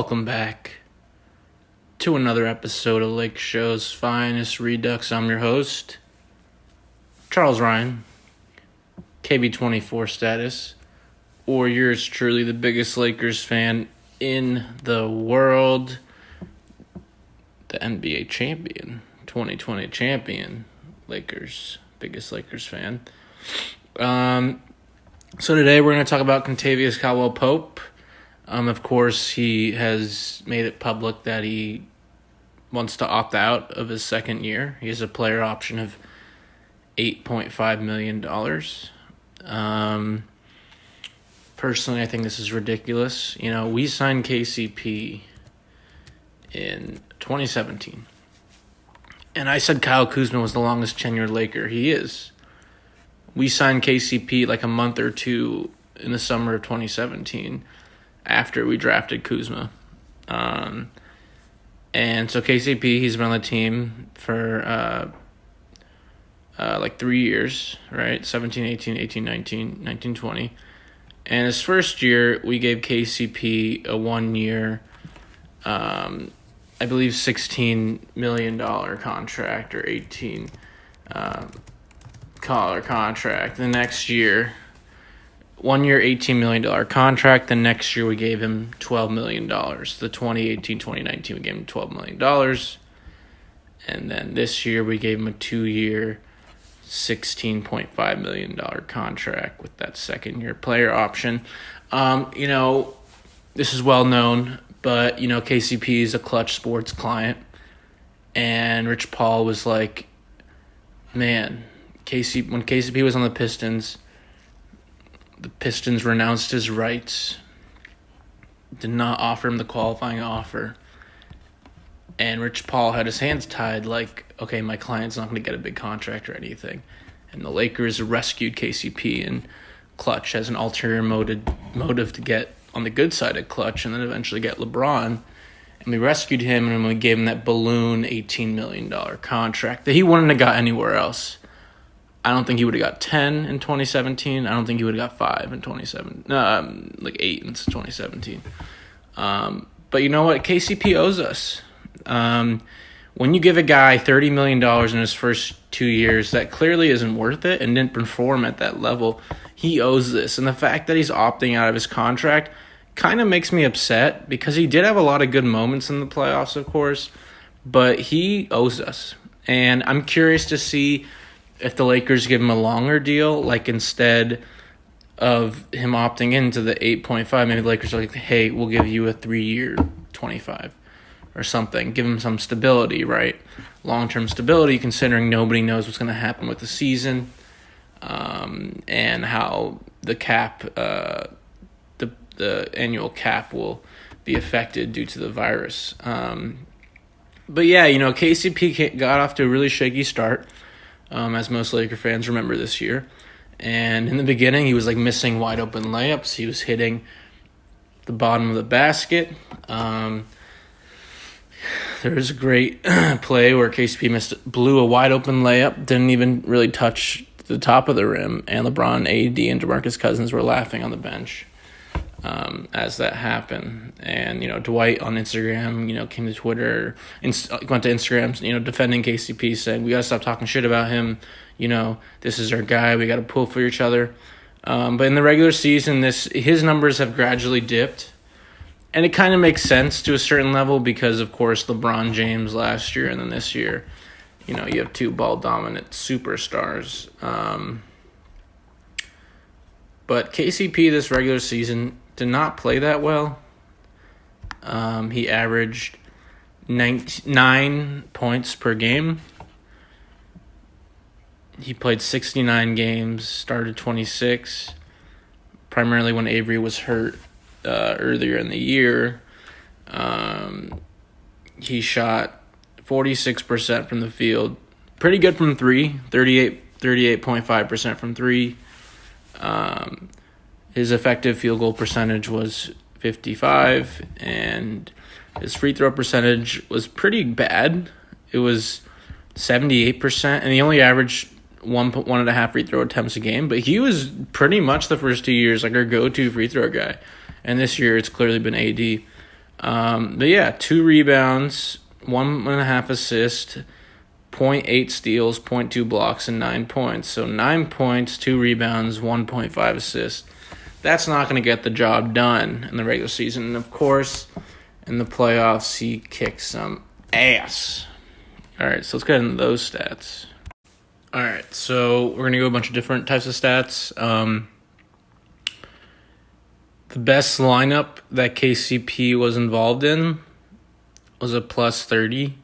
Welcome back to another episode of Lakeshow's Finest Redux. I'm your host, Charles Ryan, KB24 status, or yours truly, the biggest Lakers fan in the world, the NBA champion, 2020 champion, Lakers, biggest Lakers fan. So today we're going to talk about Kentavious Caldwell-Pope. Of course, he has made it public that he wants to opt out of his second year. He has a player option of $8.5 million. Personally, I think this is ridiculous. You know, we signed KCP in 2017. And I said Kyle Kuzma was the longest tenured Laker. He is. We signed KCP like a month or two in the summer of 2017 after we drafted Kuzma. And so KCP, he's been on the team for like 3 years, right? 17, 18, 18, 19, 19, 20. And his first year, we gave KCP a 1 year, I believe $16 million contract or $18 contract. The next year, 1 year, $18 million contract. The next year, we gave him $12 million. The 2018-2019, we gave him $12 million. And then this year, we gave him a 2 year, $16.5 million contract with that second year player option. You know, this is well known, but, you know, KCP is a Clutch Sports client. And Rich Paul was like, man, when KCP was on the Pistons renounced his rights, did not offer him the qualifying offer, and Rich Paul had his hands tied like, okay, my client's not going to get a big contract or anything. And the Lakers rescued KCP, and Clutch has an ulterior motive to get on the good side of Clutch and then eventually get LeBron. And we rescued him, and we gave him that balloon $18 million contract that he wouldn't have got anywhere else. I don't think he would have got 10 in 2017. I don't think he would have got 5 in 2017. Like 8 in 2017. But you know what? KCP owes us. When you give a guy $30 million in his first 2 years, that clearly isn't worth it and didn't perform at that level. He owes this. And the fact that he's opting out of his contract kind of makes me upset because he did have a lot of good moments in the playoffs, of course. But he owes us. And I'm curious to see if the Lakers give him a longer deal, like instead of him opting into the 8.5, maybe the Lakers are like, hey, we'll give you a 3 year 25 or something. Give him some stability, right? Long-term stability, considering nobody knows what's going to happen with the season and how the cap, the annual cap will be affected due to the virus. But yeah, you know, KCP got off to a really shaky start. As most Laker fans remember this year. And in the beginning, he was like missing wide open layups. He was hitting the bottom of the basket. There was a great play where KCP blew a wide open layup, didn't even really touch the top of the rim, and LeBron, AD, and DeMarcus Cousins were laughing on the bench as that happened. And, you know, Dwight on Instagram, you know, came to Twitter, went to Instagram, you know, defending KCP, saying, we got to stop talking shit about him. You know, this is our guy. We got to pull for each other. But in the regular season, his numbers have gradually dipped. And it kind of makes sense to a certain level because, of course, LeBron James last year and then this year, you know, you have two ball-dominant superstars. But KCP this regular season did not play that well. He averaged 9 points per game. He played 69 games, started 26, primarily when Avery was hurt earlier in the year. He shot 46% from the field. Pretty good from three, 38.5% from three. His effective field goal percentage was 55, and his free throw percentage was pretty bad. It was 78%, and he only averaged 1.5 free throw attempts a game, but he was pretty much the first 2 years like our go-to free throw guy. And this year it's clearly been AD. But yeah, 2 rebounds, 1.5 assists, 0.8 steals, 0.2 blocks, and 9 points. So 9 points, 2 rebounds, 1.5 assists. That's not going to get the job done in the regular season. And of course, in the playoffs, he kicks some ass. All right, so let's get into those stats. All right, so we're going to go a bunch of different types of stats. The best lineup that KCP was involved in was a plus 30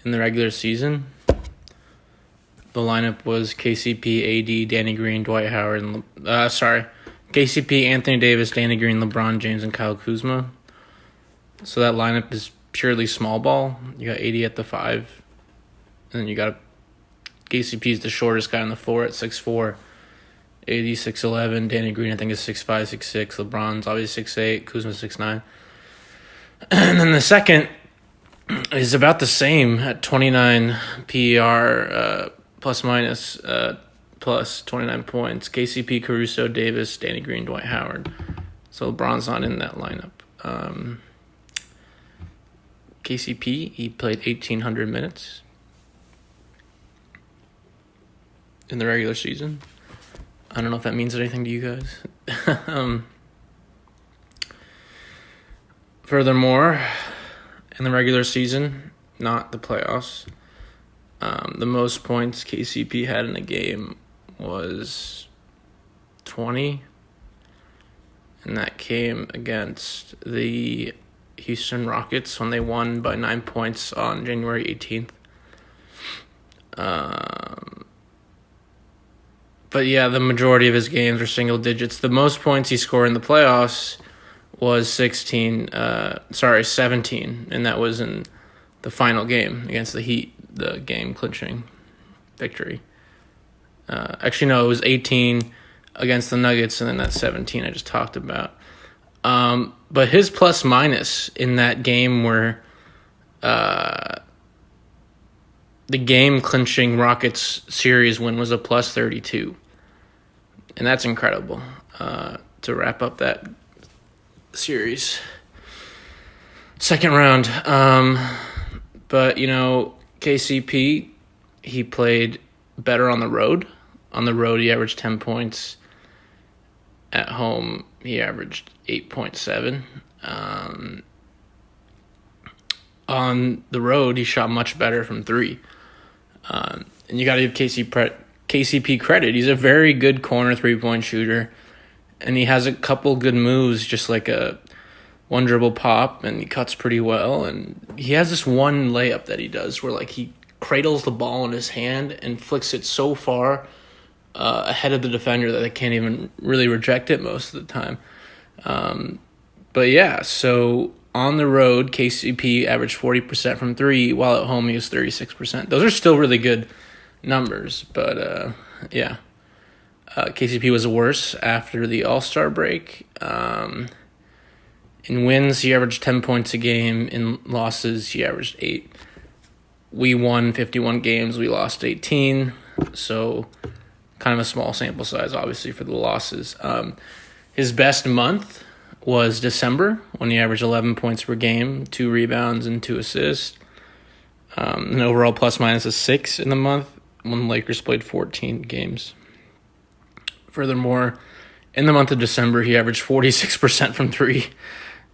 in the regular season. The lineup was KCP, AD, Danny Green, Dwight Howard, and KCP, Anthony Davis, Danny Green, LeBron James, and Kyle Kuzma. So that lineup is purely small ball. You got AD at the 5, and then you got KCP's the shortest guy on the floor at 6'4". AD 6'11", Danny Green I think is 6'5", 6'6", LeBron's obviously 6'8", Kuzma 6'9". And then the second is about the same at 29 PER plus minus plus 29 points. KCP, Caruso, Davis, Danny Green, Dwight Howard. So LeBron's not in that lineup. KCP, he played 1,800 minutes in the regular season. I don't know if that means anything to you guys. Furthermore, in the regular season, not the playoffs, the most points KCP had in a game was 20, and that came against the Houston Rockets when they won by 9 points on January 18th. But yeah, the majority of his games are single digits. The most points he scored in the playoffs was 17, and that was in the final game against the Heat, the game-clinching victory. Actually, no, it was 18 against the Nuggets, and then that 17 I just talked about. But his plus-minus in that game were the game-clinching Rockets series win was a plus 32. And that's incredible to wrap up that series. Second round. But, KCP, he played better on the road. On the road, he averaged 10 points. At home, he averaged 8.7. On the road, he shot much better from 3. And you got to give KCP credit. He's a very good corner 3-point shooter, and he has a couple good moves, just like a one dribble pop, and he cuts pretty well. And he has this one layup that he does where he cradles the ball in his hand and flicks it so far ahead of the defender that they can't even really reject it most of the time. But yeah, so on the road, KCP averaged 40% from 3, while at home he was 36%. Those are still really good numbers, but yeah. KCP was worse after the All-Star break. In wins, he averaged 10 points a game. In losses, he averaged 8. We won 51 games. We lost 18. So kind of a small sample size, obviously, for the losses. His best month was December, when he averaged 11 points per game, 2 rebounds, and 2 assists. An overall plus-minus of 6 in the month, when the Lakers played 14 games. Furthermore, in the month of December, he averaged 46% from 3.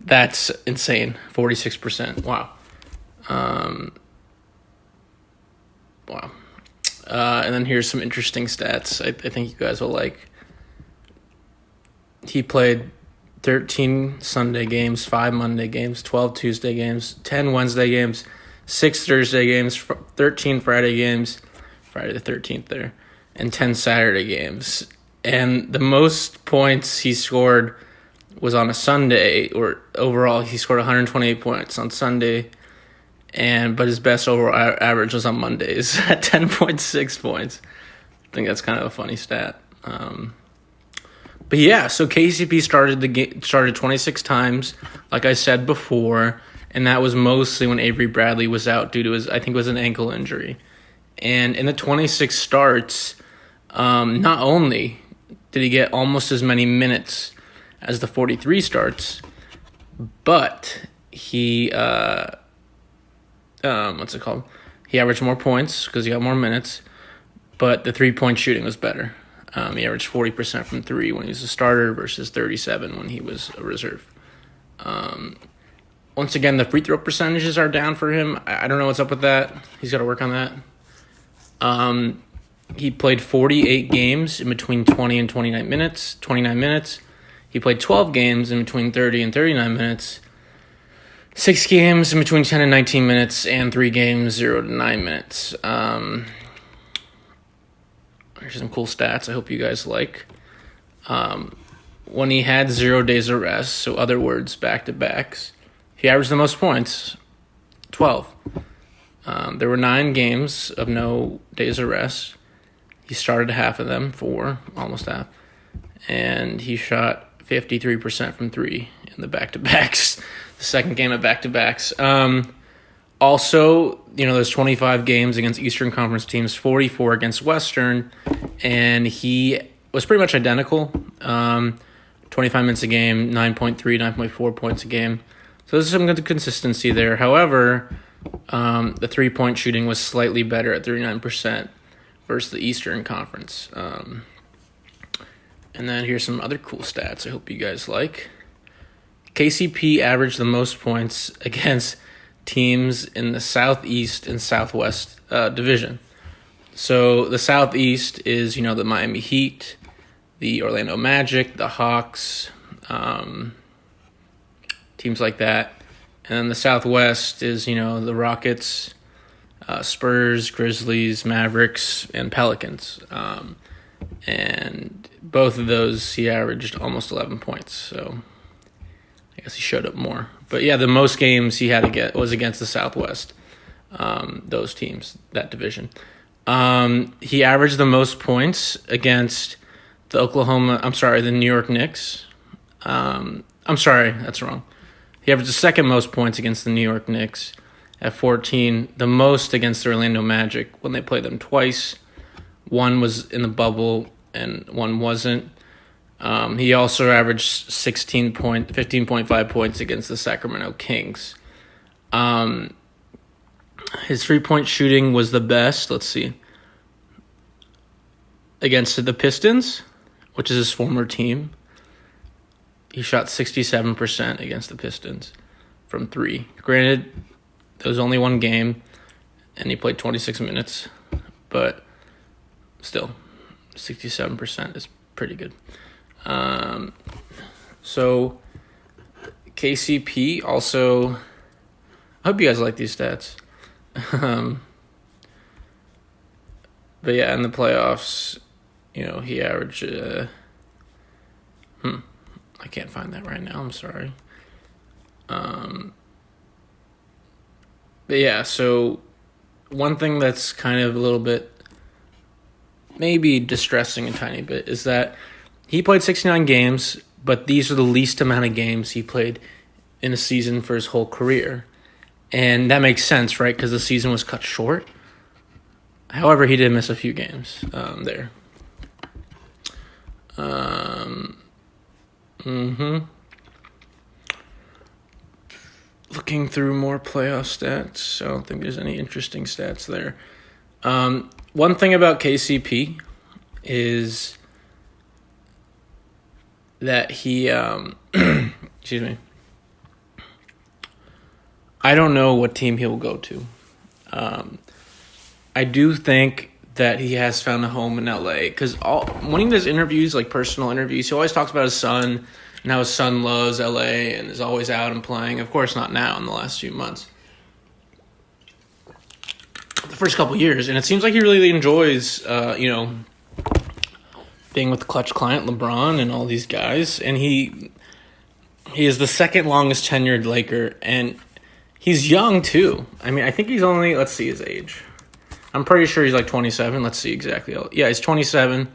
That's insane. 46%. Wow. Wow. And then here's some interesting stats I think you guys will like. He played 13 Sunday games, 5 Monday games, 12 Tuesday games, 10 Wednesday games, 6 Thursday games, 13 Friday games, Friday the 13th there, and 10 Saturday games. And the most points he scored was on a Sunday, or overall he scored 128 points on Sunday, but his best overall average was on Mondays at 10.6 points. I think that's kind of a funny stat. But yeah, so KCP started 26 times, like I said before, and that was mostly when Avery Bradley was out due to I think it was an ankle injury. And in the 26 starts, not only did he get almost as many minutes as the 43 starts, but he what's it called? He averaged more points because he got more minutes, but the 3-point shooting was better. He averaged 40% from three when he was a starter versus 37 when he was a reserve. Once again, the free throw percentages are down for him. I don't know what's up with that. He's got to work on that. He played 48 games in between 20 and 29 minutes. He played 12 games in between 30 and 39 minutes. 6 games in between 10 and 19 minutes, and 3 games 0 to 9 minutes. Here's some cool stats I hope you guys like. When he had 0 days of rest, so other words, back-to-backs, he averaged the most points, 12. There were 9 games of no days of rest. He started half of them, 4, almost half. And he shot 53% from 3 in the back-to-backs, the second game of back-to-backs. Also, there's 25 games against Eastern Conference teams, 44 against Western, and he was pretty much identical. 25 minutes a game, 9.3, 9.4 points a game. So there's some good consistency there. However, the 3-point shooting was slightly better at 39% versus the Eastern Conference. And then here's some other cool stats I hope you guys like. KCP averaged the most points against teams in the Southeast and Southwest division. So the Southeast is, the Miami Heat, the Orlando Magic, the Hawks, teams like that. And then the Southwest is, the Rockets, Spurs, Grizzlies, Mavericks, and Pelicans. And both of those, he averaged almost 11 points. So I guess he showed up more. But yeah, the most games he had to get was against the Southwest, those teams, that division. He averaged the most points against the New York Knicks. That's wrong. He averaged the second most points against the New York Knicks at 14, the most against the Orlando Magic when they played them twice. One was in the bubble and one wasn't. He also averaged 15.5 points against the Sacramento Kings. His 3-point shooting was the best, let's see, against the Pistons, which is his former team. He shot 67% against the Pistons from 3. Granted, there was only one game, and he played 26 minutes, but still, 67% is pretty good. So KCP also, I hope you guys like these stats. But yeah, in the playoffs, he averaged, I can't find that right now, I'm sorry. But yeah, so one thing that's kind of a little bit, maybe distressing a tiny bit, is that he played 69 games, but these are the least amount of games he played in a season for his whole career. And that makes sense, right? Because the season was cut short. However, he did miss a few games there. Looking through more playoff stats, I don't think there's any interesting stats there. One thing about KCP is that he, excuse me, I don't know what team he'll go to. I do think that he has found a home in LA because when he does interviews, like personal interviews, he always talks about his son and how his son loves LA and is always out and playing. Of course, not now in the last few months. The first couple years, and it seems like he really enjoys, being with the clutch client LeBron and all these guys, and he is the second longest tenured Laker, and he's young too. I mean, I think he's only, let's see his age. I'm pretty sure he's like 27. Let's see exactly. Yeah, he's 27.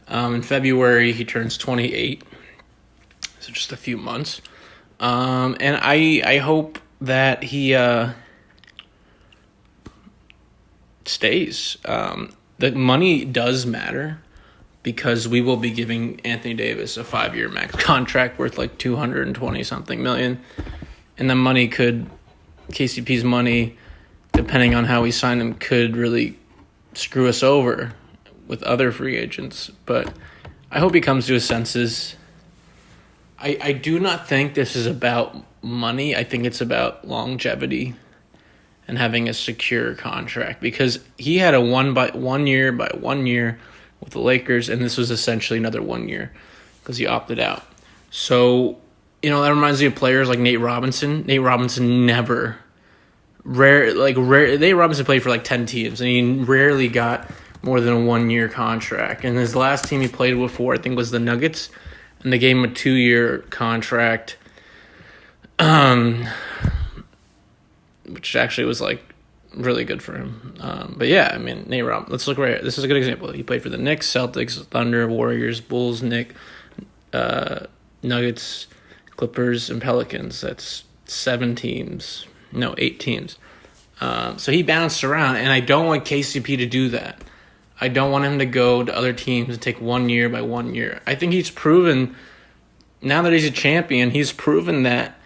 In February, he turns 28. So just a few months. And I hope that he stays. The money does matter because we will be giving Anthony Davis a 5-year max contract worth like $220-something million. And the KCP's money, depending on how we sign him, could really screw us over with other free agents. But I hope he comes to his senses. I do not think this is about money. I think it's about longevity and having a secure contract, because he had a 1 year with the Lakers, and this was essentially another 1 year because he opted out. So, that reminds me of players like Nate Robinson. Nate Robinson Nate Robinson played for like 10 teams, and he rarely got more than a 1 year contract. And his last team he played with I think, was the Nuggets, and they gave him a 2 year contract, which actually was like really good for him. But yeah, I mean, Nate Robinson, let's look right here. This is a good example. He played for the Knicks, Celtics, Thunder, Warriors, Bulls, Nuggets, Clippers, and Pelicans. That's 8 teams. So he bounced around, and I don't want KCP to do that. I don't want him to go to other teams and take 1 year by 1 year. I think he's proven, now that he's a champion, he's proven that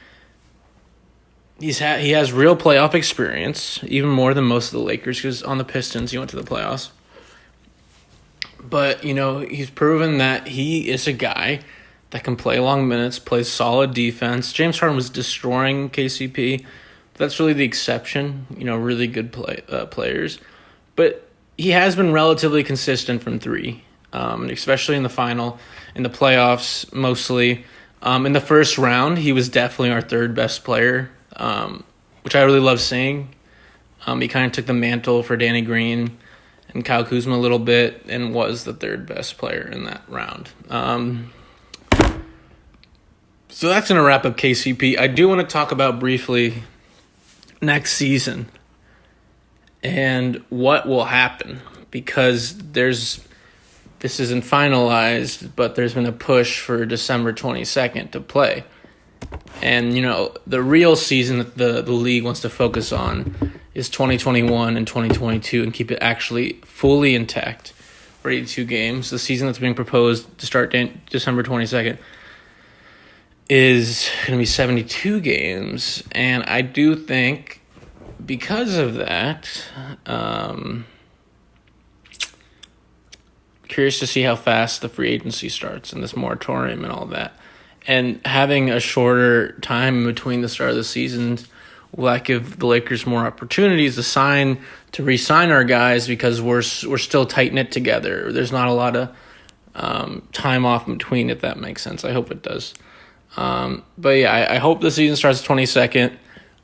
he has real playoff experience, even more than most of the Lakers, because on the Pistons he went to the playoffs. But, he's proven that he is a guy that can play long minutes, play solid defense. James Harden was destroying KCP. That's really the exception, really good players. But he has been relatively consistent from three, especially in the playoffs mostly. In the first round, he was definitely our third best player, which I really love seeing. He kind of took the mantle for Danny Green and Kyle Kuzma a little bit and was the third best player in that round. So that's going to wrap up KCP. I do want to talk about briefly next season and what will happen, because this isn't finalized, but there's been a push for December 22nd to play. And, the real season that the league wants to focus on is 2021 and 2022 and keep it actually fully intact for 82 games. The season that's being proposed to start December 22nd is going to be 72 games. And I do think because of that, curious to see how fast the free agency starts and this moratorium and all that. And having a shorter time in between the start of the seasons will that give the Lakers more opportunities to re-sign our guys, because we're still tight-knit together. There's not a lot of time off in between, if that makes sense. I hope it does. But yeah, I hope the season starts 22nd.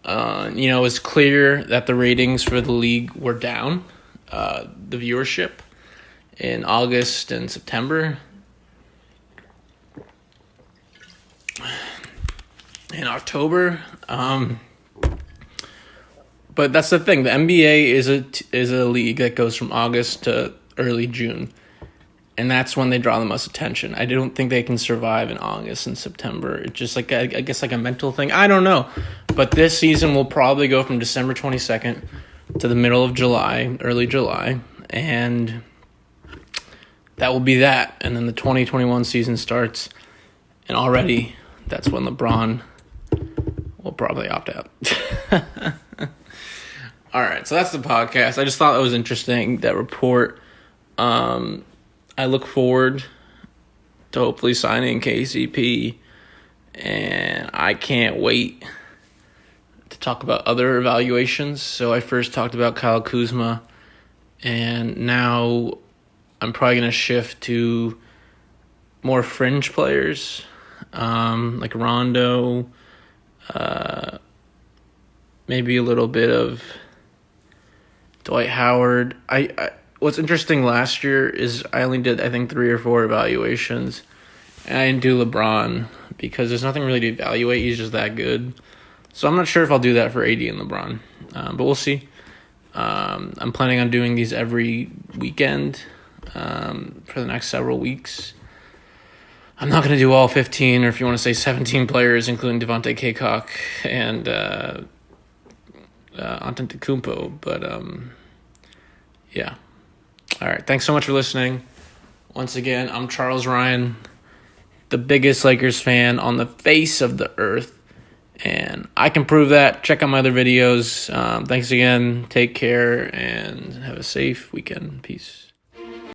It's clear that the ratings for the league were down, the viewership in August and September. In October, but that's the thing. The NBA is a league that goes from August to early June, and that's when they draw the most attention. I don't think they can survive in August and September. It's just like I guess like a mental thing. I don't know, but this season will probably go from December 22nd to the middle of July, early July, and that will be that. And then the 2021 season starts, and already that's when LeBron will probably opt out. All right, so that's the podcast. I just thought it was interesting, that report. I look forward to hopefully signing KCP, and I can't wait to talk about other evaluations. So I first talked about Kyle Kuzma, and now I'm probably going to shift to more fringe players, like Rondo, maybe a little bit of Dwight Howard. What's interesting last year is I only did, I think, 3 or 4 evaluations, and I didn't do LeBron because there's nothing really to evaluate. He's just that good. So I'm not sure if I'll do that for AD and LeBron, but we'll see. I'm planning on doing these every weekend for the next several weeks. I'm not going to do all 15, or if you want to say 17 players, including Devontae Kaycock and Antetokounmpo, but yeah. All right, thanks so much for listening. Once again, I'm Charles Ryan, the biggest Lakers fan on the face of the earth, And I can prove that. Check out my other videos. Thanks again. Take care and have a safe weekend. Peace.